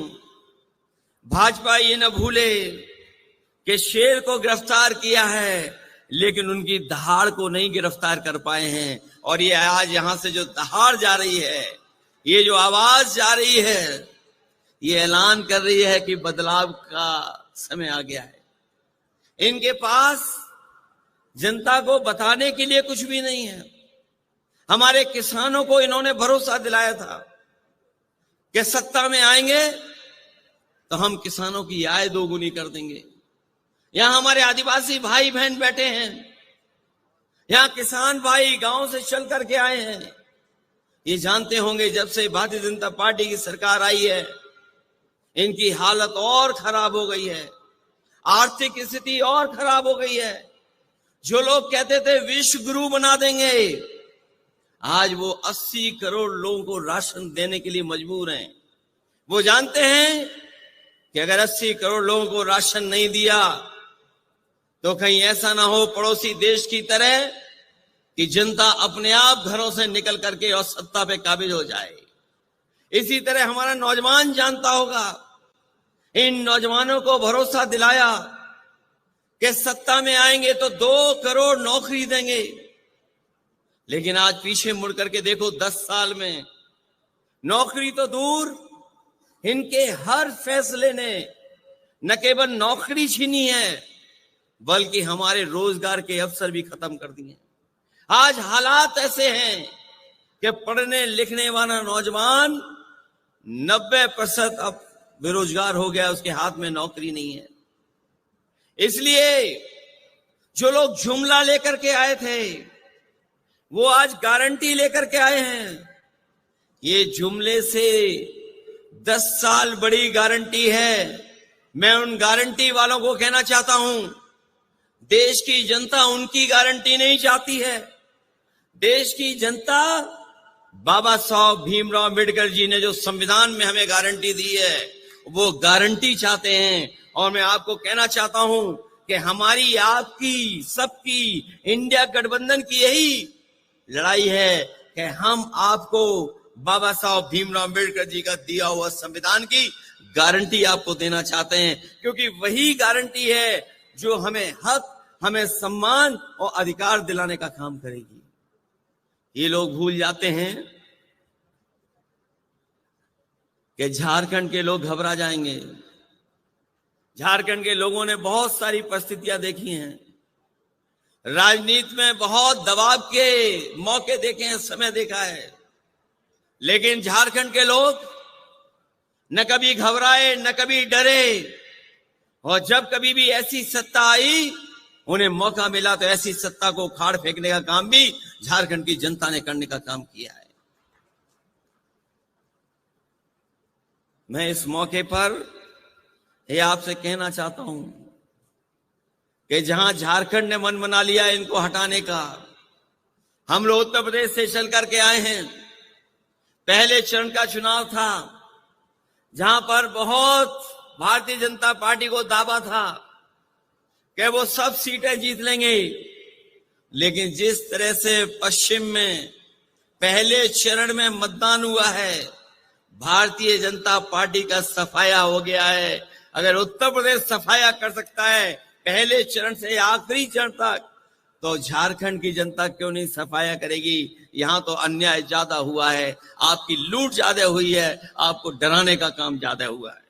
भाजपा ये न भूले कि शेर को गिरफ्तार किया है लेकिन उनकी दहाड़ को नहीं गिरफ्तार कर पाए हैं। और ये आज यहां से जो दहाड़ जा रही है, ये जो आवाज जा रही है, ये ऐलान कर रही है कि बदलाव का समय आ गया है। इनके पास जनता को बताने के लिए कुछ भी नहीं है। हमारे किसानों को इन्होंने भरोसा दिलाया था कि सत्ता में आएंगे तो हम किसानों की आय दोगुनी कर देंगे। यहां हमारे आदिवासी भाई बहन बैठे हैं, यहां किसान भाई गांव से चल करके आए हैं। ये जानते होंगे जब से भारतीय जनता पार्टी की सरकार आई है, इनकी हालत और खराब हो गई है, आर्थिक स्थिति और खराब हो गई है। जो लोग कहते थे विश्व गुरु बना देंगे, आज वो 80 करोड़ लोगों को राशन देने के लिए मजबूर हैं। वो जानते हैं कि अगर 80 करोड़ लोगों को राशन नहीं दिया तो कहीं ऐसा ना हो पड़ोसी देश की तरह कि जनता अपने आप घरों से निकल करके और सत्ता पे काबिज हो जाए। इसी तरह हमारा नौजवान जानता होगा, इन नौजवानों को भरोसा दिलाया कि सत्ता में आएंगे तो 2 करोड़ नौकरी देंगे। लेकिन आज पीछे मुड़ करके देखो, 10 साल में नौकरी तो दूर, इनके हर फैसले ने न केवल नौकरी छीनी है बल्कि हमारे रोजगार के अवसर भी खत्म कर दिए। आज हालात ऐसे हैं कि पढ़ने लिखने वाला नौजवान 90% अब बेरोजगार हो गया, उसके हाथ में नौकरी नहीं है। इसलिए जो लोग जुमला लेकर के आए थे वो आज गारंटी लेकर के आए हैं। ये जुमले से 10 साल बड़ी गारंटी है। मैं उन गारंटी वालों को कहना चाहता हूं, देश की जनता उनकी गारंटी नहीं चाहती है। देश की जनता बाबा साहब भीमराव अम्बेडकर जी ने जो संविधान में हमें गारंटी दी है वो गारंटी चाहते हैं। और मैं आपको कहना चाहता हूं कि हमारी, आपकी, सबकी, इंडिया गठबंधन की यही लड़ाई है कि हम आपको बाबा साहब भीमराव अम्बेडकर जी का दिया हुआ संविधान की गारंटी आपको देना चाहते हैं, क्योंकि वही गारंटी है जो हमें हक, हमें सम्मान और अधिकार दिलाने का काम करेगी। ये लोग भूल जाते हैं कि झारखंड के लोग घबरा जाएंगे। झारखंड के लोगों ने बहुत सारी परिस्थितियां देखी हैं, राजनीति में बहुत दबाव के मौके देखे हैं, समय देखा है, लेकिन झारखंड के लोग न कभी घबराए न कभी डरे। और जब कभी भी ऐसी सत्ता आई, उन्हें मौका मिला तो ऐसी सत्ता को उखाड़ फेंकने का काम भी झारखंड की जनता ने करने का काम किया है। मैं इस मौके पर ये आपसे कहना चाहता हूं कि जहां झारखंड ने मन बना लिया है इनको हटाने का, हम लोग उत्तर प्रदेश से चल करके आए हैं। पहले चरण का चुनाव था जहां पर बहुत भारतीय जनता पार्टी को दावा था कि वो सब सीटें जीत लेंगे, लेकिन जिस तरह से पश्चिम में पहले चरण में मतदान हुआ है, भारतीय जनता पार्टी का सफाया हो गया है। अगर उत्तर प्रदेश सफाया कर सकता है पहले चरण से आखिरी चरण तक, तो झारखंड की जनता क्यों नहीं सफाया करेगी। यहां तो अन्याय ज्यादा हुआ है, आपकी लूट ज्यादा हुई है, आपको डराने का काम ज्यादा हुआ है।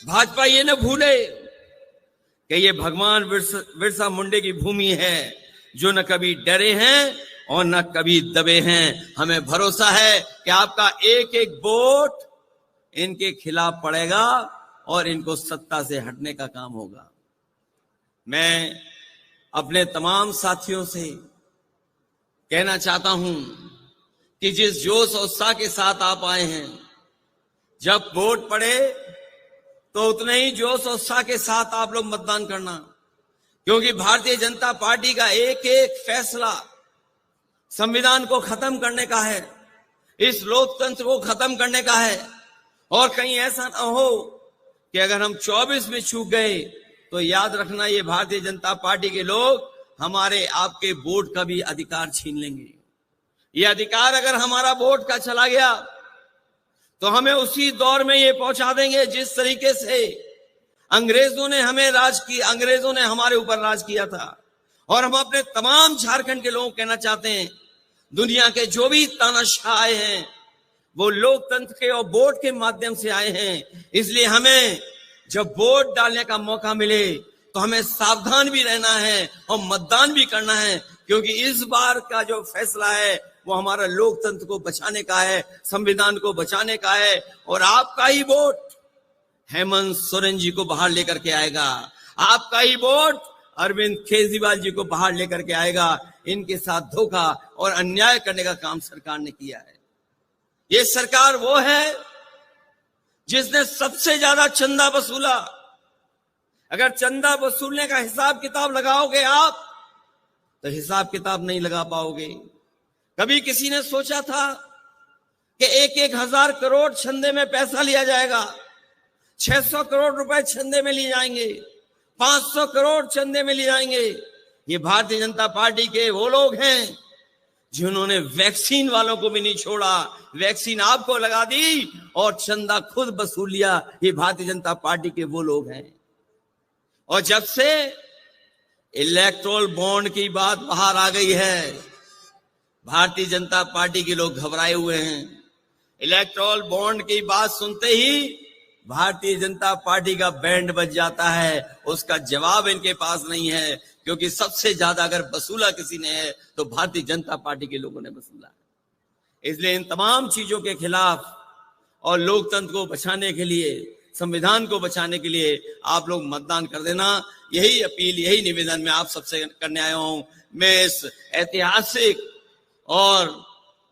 भाजपा ये न भूले कि ये भगवान बिरसा मुंडे की भूमि है, जो न कभी डरे हैं और न कभी दबे हैं। हमें भरोसा है कि आपका एक एक वोट इनके खिलाफ पड़ेगा और इनको सत्ता से हटने का काम होगा। मैं अपने तमाम साथियों से कहना चाहता हूं कि जिस जोश और उत्साह के साथ आप आए हैं, जब वोट पड़े तो उतने ही जोश और उत्साह के साथ आप लोग मतदान करना, क्योंकि भारतीय जनता पार्टी का एक एक फैसला संविधान को खत्म करने का है, इस लोकतंत्र को खत्म करने का है। और कहीं ऐसा ना हो कि अगर हम 24 में चूक गए तो याद रखना, ये भारतीय जनता पार्टी के लोग हमारे आपके वोट का भी अधिकार छीन लेंगे। ये अधिकार अगर हमारा वोट का चला गया तो हमें उसी दौर में ये पहुंचा देंगे जिस तरीके से अंग्रेजों ने हमें राज किया, अंग्रेजों ने हमारे ऊपर राज किया था। और हम अपने तमाम झारखंड के लोगों को कहना चाहते हैं, दुनिया के जो भी तानाशाह आए हैं वो लोकतंत्र के और वोट के माध्यम से आए हैं। इसलिए हमें जब वोट डालने का मौका मिले तो हमें सावधान भी रहना है और मतदान भी करना है, क्योंकि इस बार का जो फैसला है वो हमारा लोकतंत्र को बचाने का है, संविधान को बचाने का है। और आपका ही वोट हेमंत सोरेन जी को बाहर लेकर के आएगा, आपका ही वोट अरविंद केजरीवाल जी को बाहर लेकर के आएगा। इनके साथ धोखा और अन्याय करने का काम सरकार ने किया है। ये सरकार वो है जिसने सबसे ज्यादा चंदा वसूला। अगर चंदा वसूलने का हिसाब किताब लगाओगे आप तो हिसाब किताब नहीं लगा पाओगे। कभी किसी ने सोचा था कि 1,000 करोड़ चंदे में पैसा लिया जाएगा, 600 करोड़ रुपए चंदे में लिए जाएंगे, 500 करोड़ चंदे में लिए जाएंगे। ये भारतीय जनता पार्टी के वो लोग हैं जिन्होंने वैक्सीन वालों को भी नहीं छोड़ा, वैक्सीन आपको लगा दी और चंदा खुद वसूल लिया। ये भारतीय जनता पार्टी के वो लोग हैं। और जब से इलेक्टोरल बॉन्ड की बात बाहर आ गई है, भारतीय जनता पार्टी के लोग घबराए हुए हैं। इलेक्टोरल बॉन्ड की बात सुनते ही भारतीय जनता पार्टी का बैंड बज जाता है। उसका जवाब इनके पास नहीं है, क्योंकि सबसे ज्यादा अगर वसूला किसी ने है तो भारतीय जनता पार्टी के लोगों ने वसूला है। इसलिए इन तमाम चीजों के खिलाफ और लोकतंत्र को बचाने के लिए, संविधान को बचाने के लिए आप लोग मतदान कर देना। यही अपील, यही निवेदन मैं आप सबसे करने आया हूं। मैं इस ऐतिहासिक और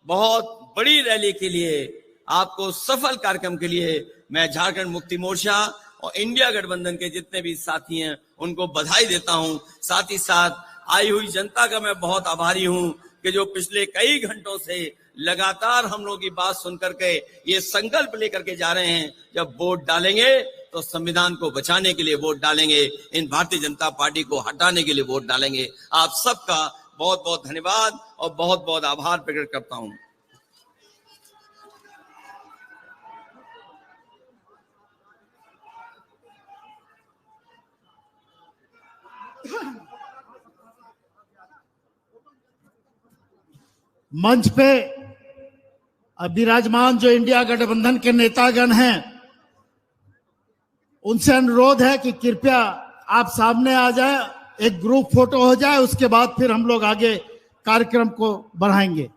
बहुत बड़ी रैली के लिए, आपको सफल कार्यक्रम के लिए मैं झारखंड मुक्ति मोर्चा और इंडिया गठबंधन के जितने भी साथी हैं उनको बधाई देता हूं। साथ ही साथ आई हुई जनता का मैं बहुत आभारी हूं कि जो पिछले कई घंटों से लगातार हम लोगों की बात सुनकर के ये संकल्प लेकर के जा रहे हैं, जब वोट डालेंगे तो संविधान को बचाने के लिए वोट डालेंगे, इन भारतीय जनता पार्टी को हटाने के लिए वोट डालेंगे। आप सबका बहुत बहुत धन्यवाद और बहुत बहुत आभार प्रकट करता हूं। मंच पे विराजमान जो इंडिया गठबंधन के नेतागण हैं, उनसे अनुरोध है कि कृपया आप सामने आ जाए, एक ग्रुप फोटो हो जाए, उसके बाद फिर हम लोग आगे कार्यक्रम को बढ़ाएंगे।